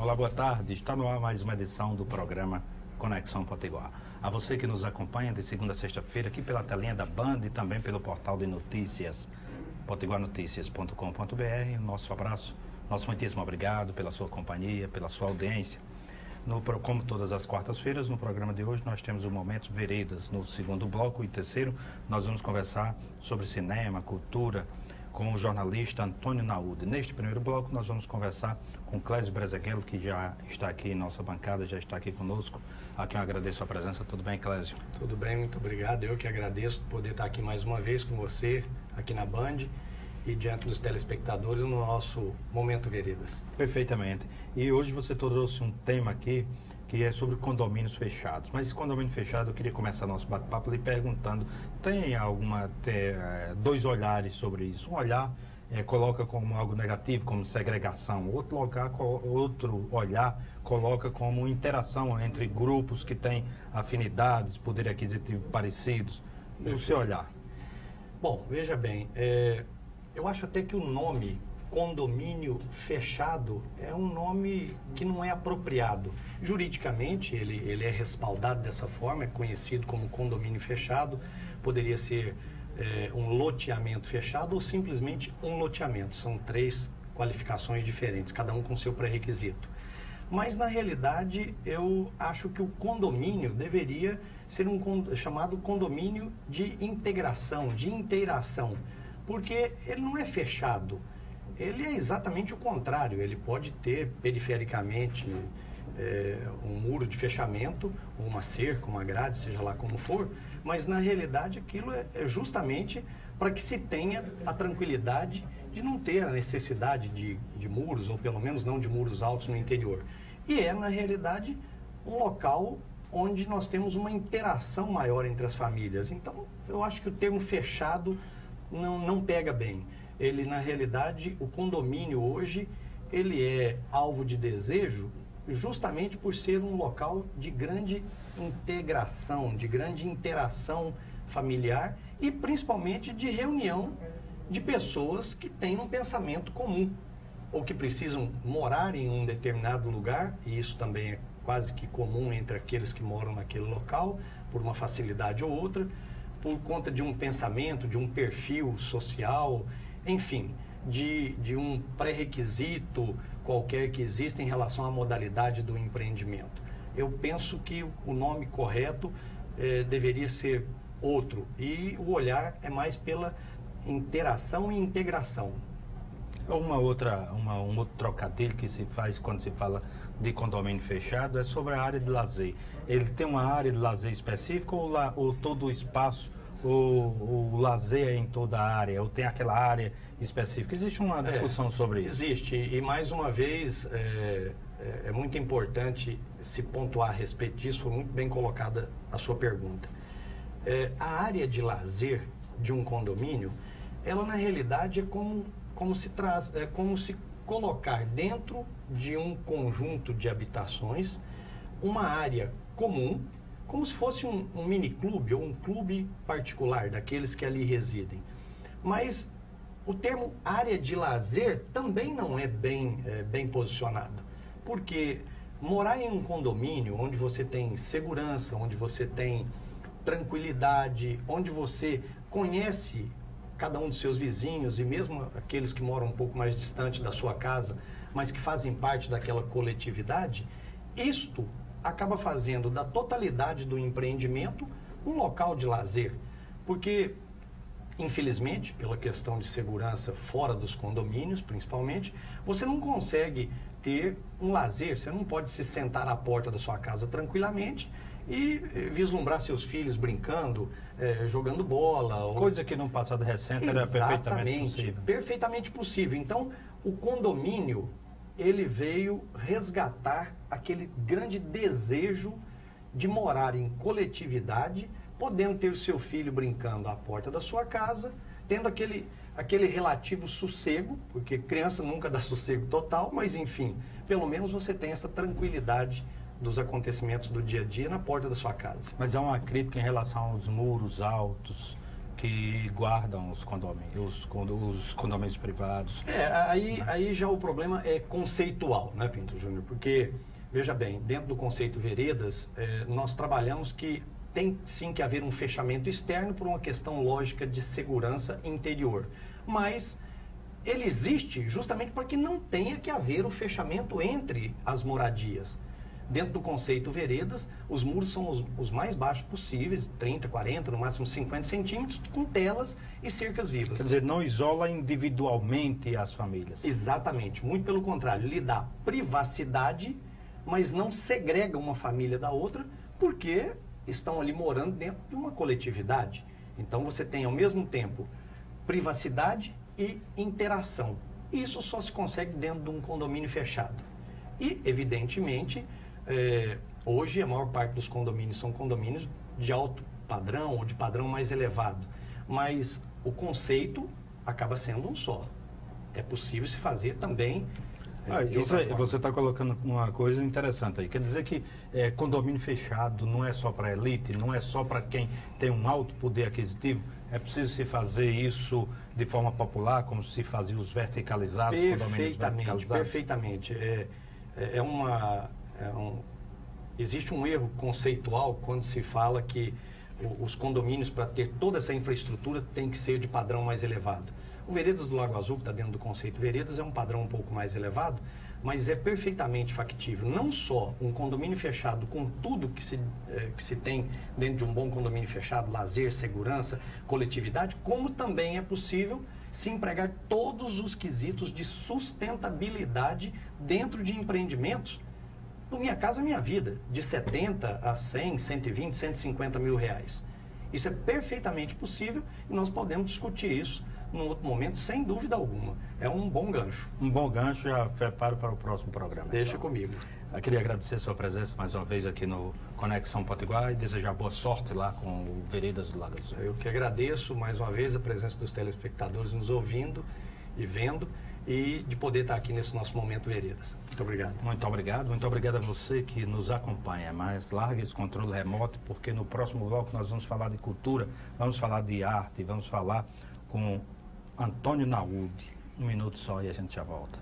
Olá, boa tarde. Está no ar mais uma edição do programa Conexão Potiguar. A você que nos acompanha de segunda a sexta-feira aqui pela telinha da Band e também pelo portal de notícias potiguarnoticias.com.br. Nosso abraço, nosso muitíssimo obrigado pela sua companhia, pela sua audiência. Como todas as quartas-feiras, no programa de hoje nós temos o Momento Veredas. No segundo bloco e terceiro, nós vamos conversar sobre cinema, cultura, com o jornalista Antônio Naúde. Neste primeiro bloco, nós vamos conversar com Clésio Brezeguelo, que já está aqui em nossa bancada, já está aqui conosco. A quem eu agradeço a presença. Tudo bem, Clésio? Tudo bem, muito obrigado. Eu que agradeço poder estar aqui mais uma vez com você, aqui na Band, e diante dos telespectadores no nosso Momento Veredas. Perfeitamente. E hoje você trouxe um tema aqui que é sobre condomínios fechados. Mas esse condomínio fechado, eu queria começar nosso bate-papo lhe perguntando, tem dois olhares sobre isso? Um olhar coloca como algo negativo, como segregação. Outro olhar coloca como interação entre grupos que têm afinidades, poder aquisitivo parecidos. E o seu olhar? Bom, veja bem, eu acho até que o nome condomínio fechado é um nome que não é apropriado. Juridicamente, ele é respaldado dessa forma, é conhecido como condomínio fechado, poderia ser um loteamento fechado ou simplesmente um loteamento. São três qualificações diferentes, cada um com seu pré-requisito. Mas, na realidade, eu acho que o condomínio deveria ser chamado condomínio de integração, de inteiração, porque ele não é fechado. Ele é exatamente o contrário, ele pode ter perifericamente um muro de fechamento, uma cerca, uma grade, seja lá como for, mas na realidade aquilo é justamente para que se tenha a tranquilidade de não ter a necessidade de muros, ou pelo menos não de muros altos no interior. E é, na realidade, um local onde nós temos uma interação maior entre as famílias. Então, eu acho que o termo fechado não pega bem. Ele, na realidade, o condomínio hoje, ele é alvo de desejo justamente por ser um local de grande integração, de grande interação familiar e principalmente de reunião de pessoas que têm um pensamento comum ou que precisam morar em um determinado lugar, e isso também é quase que comum entre aqueles que moram naquele local, por uma facilidade ou outra, por conta de um pensamento, de um perfil social, enfim, de um pré-requisito qualquer que exista em relação à modalidade do empreendimento. Eu penso que o nome correto deveria ser outro, e o olhar é mais pela interação e integração. Um outro trocadilho que se faz quando se fala de condomínio fechado é sobre a área de lazer. Ele tem uma área de lazer específica ou todo o espaço, o lazer é em toda a área, ou tem aquela área específica? Existe uma discussão sobre isso? Existe, e mais uma vez é muito importante se pontuar a respeito disso, foi muito bem colocada a sua pergunta. A área de lazer de um condomínio, ela na realidade é como se colocar dentro de um conjunto de habitações uma área comum, como se fosse um mini-clube ou um clube particular daqueles que ali residem. Mas o termo área de lazer também não é bem posicionado, porque morar em um condomínio onde você tem segurança, onde você tem tranquilidade, onde você conhece cada um dos seus vizinhos e mesmo aqueles que moram um pouco mais distante da sua casa, mas que fazem parte daquela coletividade, isto acaba fazendo da totalidade do empreendimento um local de lazer. Porque, infelizmente, pela questão de segurança fora dos condomínios, principalmente, você não consegue ter um lazer, você não pode se sentar à porta da sua casa tranquilamente e vislumbrar seus filhos brincando, jogando bola. Coisa que no passado recente era perfeitamente possível. Perfeitamente possível. Então, o condomínio, ele veio resgatar aquele grande desejo de morar em coletividade, podendo ter o seu filho brincando à porta da sua casa, tendo aquele relativo sossego, porque criança nunca dá sossego total, mas enfim, pelo menos você tem essa tranquilidade dos acontecimentos do dia a dia na porta da sua casa. Mas há uma crítica em relação aos muros altos, que guardam os condomínios, os condomínios privados. Aí já o problema é conceitual, né, Pinto Júnior? Porque, veja bem, dentro do conceito veredas, nós trabalhamos que tem sim que haver um fechamento externo por uma questão lógica de segurança interior. Mas ele existe justamente para que não tenha que haver o fechamento entre as moradias. Dentro do conceito veredas, os muros são os mais baixos possíveis, 30, 40, no máximo 50 centímetros, com telas e cercas vivas. Quer dizer, não isola individualmente as famílias. Exatamente, muito pelo contrário, lhe dá privacidade, mas não segrega uma família da outra, porque estão ali morando dentro de uma coletividade. Então você tem ao mesmo tempo privacidade e interação. Isso só se consegue dentro de um condomínio fechado. E, evidentemente, hoje a maior parte dos condomínios são condomínios de alto padrão ou de padrão mais elevado. Mas o conceito acaba sendo um só. É possível se fazer também você está colocando uma coisa interessante aí. Quer dizer que condomínio fechado não é só para elite, não é só para quem tem um alto poder aquisitivo. É preciso se fazer isso de forma popular, como se fazia os verticalizados, condomínios verticalizados? Perfeitamente. Existe um erro conceitual quando se fala que os condomínios, para ter toda essa infraestrutura, tem que ser de padrão mais elevado. O Veredas do Lago Azul, que está dentro do conceito Veredas, é um padrão um pouco mais elevado, mas é perfeitamente factível. Não só um condomínio fechado com tudo que se tem dentro de um bom condomínio fechado, lazer, segurança, coletividade, como também é possível se empregar todos os quesitos de sustentabilidade dentro de empreendimentos do Minha Casa Minha Vida, de 70 a 100, 120, 150 mil reais. Isso é perfeitamente possível e nós podemos discutir isso num outro momento, sem dúvida alguma. É um bom gancho. Um bom gancho, já preparo para o próximo programa. Deixa comigo. Eu queria agradecer a sua presença mais uma vez aqui no Conexão Potiguar e desejar boa sorte lá com o Veredas do Lago Azul. Eu que agradeço mais uma vez a presença dos telespectadores nos ouvindo e vendo e de poder estar aqui nesse nosso momento Veredas. Muito obrigado. Muito obrigado a você que nos acompanha. Mas largue esse controle remoto, porque no próximo bloco nós vamos falar de cultura, vamos falar de arte, vamos falar com Antônio Naúde. Um minuto só e a gente já volta.